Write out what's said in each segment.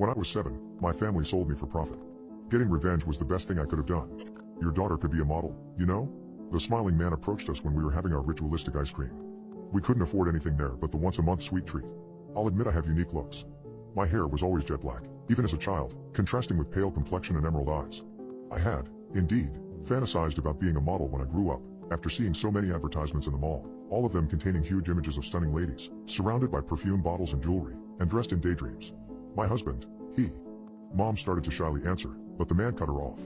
When I was 7, my family sold me for profit. Getting revenge was the best thing I could have done. Your daughter could be a model, you know? The smiling man approached us when we were having our ritualistic ice cream. We couldn't afford anything there but the once-a-month sweet treat. I'll admit I have unique looks. My hair was always jet black, even as a child, contrasting with pale complexion and emerald eyes. I had, indeed, fantasized about being a model when I grew up, after seeing so many advertisements in the mall, all of them containing huge images of stunning ladies, surrounded by perfume bottles and jewelry, and dressed in daydreams. My husband, Mom started to shyly answer, but the man cut her off.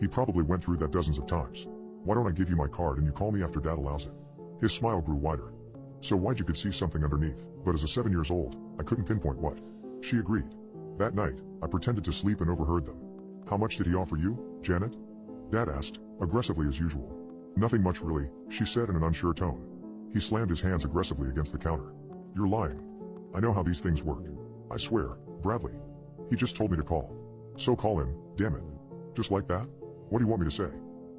He probably went through that dozens of times. Why don't I give you my card and you call me after Dad allows it? His smile grew wider. So wide you could see something underneath, but as a 7 years old, I couldn't pinpoint what. She agreed. That night, I pretended to sleep and overheard them. How much did he offer you, Janet? Dad asked, aggressively as usual. Nothing much really, she said in an unsure tone. He slammed his hands aggressively against the counter. You're lying. I know how these things work. I swear, Bradley. He just told me to call. So call him, damn it. Just like that? What do you want me to say?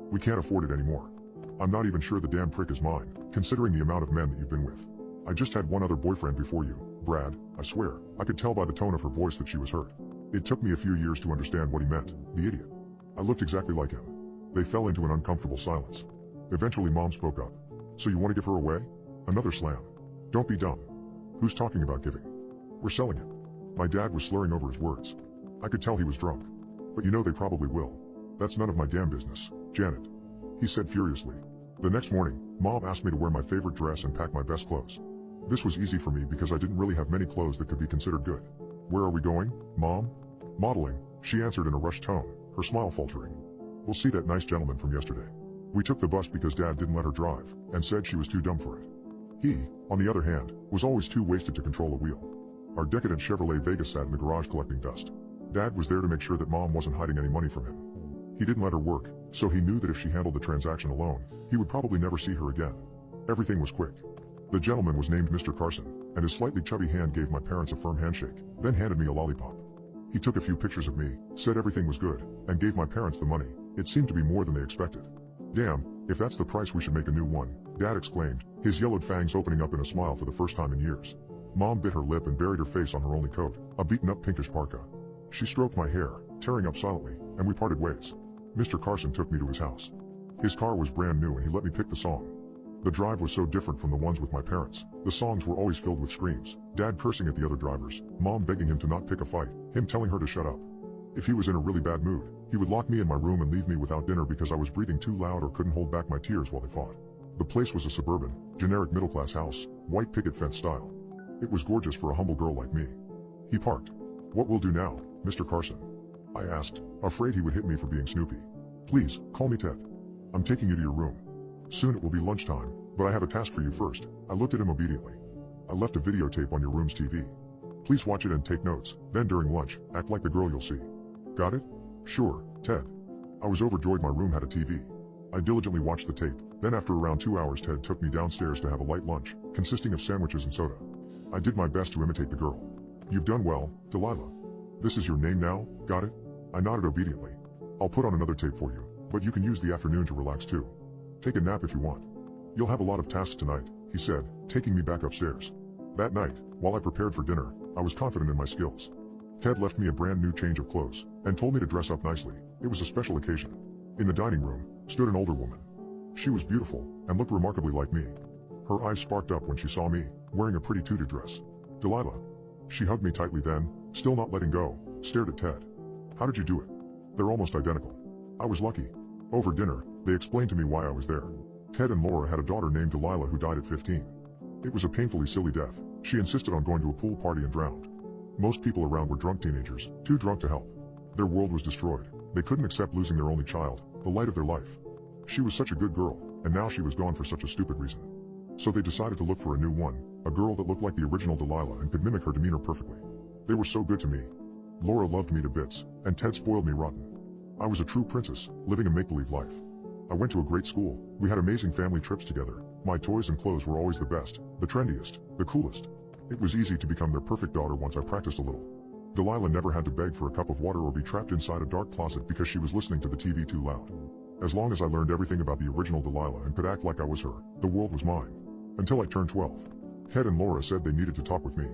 We can't afford it anymore. I'm not even sure the damn prick is mine, considering the amount of men that you've been with. I just had one other boyfriend before you, Brad, I swear. I could tell by the tone of her voice that she was hurt. It took me a few years to understand what he meant, the idiot. I looked exactly like him. They fell into an uncomfortable silence. Eventually Mom spoke up. So you want to give her away? Another slam. Don't be dumb. Who's talking about giving? We're selling it. My dad was slurring over his words. I could tell he was drunk. But you know they probably will. That's none of my damn business, Janet. He said furiously. The next morning, Mom asked me to wear my favorite dress and pack my best clothes. This was easy for me because I didn't really have many clothes that could be considered good. Where are we going, Mom? Modeling, she answered in a rushed tone, her smile faltering. We'll see that nice gentleman from yesterday. We took the bus because Dad didn't let her drive, and said she was too dumb for it. He, on the other hand, was always too wasted to control a wheel. Our decadent Chevrolet Vega sat in the garage collecting dust. Dad was there to make sure that Mom wasn't hiding any money from him. He didn't let her work, so he knew that if she handled the transaction alone, he would probably never see her again. Everything was quick. The gentleman was named Mr. Carson, and his slightly chubby hand gave my parents a firm handshake, then handed me a lollipop. He took a few pictures of me, said everything was good, and gave my parents the money. It seemed to be more than they expected. Damn, if that's the price we should make a new one, Dad exclaimed, his yellowed fangs opening up in a smile for the first time in years. Mom bit her lip and buried her face on her only coat, a beaten-up pinkish parka. She stroked my hair, tearing up silently, and we parted ways. Mr. Carson took me to his house. His car was brand new and he let me pick the song. The drive was so different from the ones with my parents. The songs were always filled with screams, Dad cursing at the other drivers, Mom begging him to not pick a fight, him telling her to shut up. If he was in a really bad mood, he would lock me in my room and leave me without dinner because I was breathing too loud or couldn't hold back my tears while they fought. The place was a suburban, generic middle-class house, white picket fence style. It was gorgeous for a humble girl like me. He parked. What will do now, Mr. Carson? I asked, afraid he would hit me for being Snoopy. Please, call me Ted. I'm taking you to your room. Soon it will be lunchtime, but I have a task for you first. I looked at him obediently. I left a videotape on your room's TV. Please watch it and take notes, then during lunch, act like the girl you'll see. Got it? Sure, Ted. I was overjoyed my room had a TV. I diligently watched the tape, then after around 2 hours Ted took me downstairs to have a light lunch, consisting of sandwiches and soda. I did my best to imitate the girl. You've done well, Delilah. This is your name now, got it? I nodded obediently. I'll put on another tape for you, but you can use the afternoon to relax too. Take a nap if you want. You'll have a lot of tasks tonight, he said, taking me back upstairs. That night, while I prepared for dinner, I was confident in my skills. Ted left me a brand new change of clothes, and told me to dress up nicely. It was a special occasion. In the dining room, stood an older woman. She was beautiful, and looked remarkably like me. Her eyes sparked up when she saw me, wearing a pretty tutu dress. Delilah. She hugged me tightly then, still not letting go, stared at Ted. How did you do it? They're almost identical. I was lucky. Over dinner, they explained to me why I was there. Ted and Laura had a daughter named Delilah who died at 15. It was a painfully silly death. She insisted on going to a pool party and drowned. Most people around were drunk teenagers, too drunk to help. Their world was destroyed. They couldn't accept losing their only child, the light of their life. She was such a good girl, and now she was gone for such a stupid reason. So they decided to look for a new one, a girl that looked like the original Delilah and could mimic her demeanor perfectly. They were so good to me. Laura loved me to bits, and Ted spoiled me rotten. I was a true princess, living a make-believe life. I went to a great school, we had amazing family trips together, my toys and clothes were always the best, the trendiest, the coolest. It was easy to become their perfect daughter once I practiced a little. Delilah never had to beg for a cup of water or be trapped inside a dark closet because she was listening to the TV too loud. As long as I learned everything about the original Delilah and could act like I was her, the world was mine. Until I turned 12. Ted and Laura said they needed to talk with me.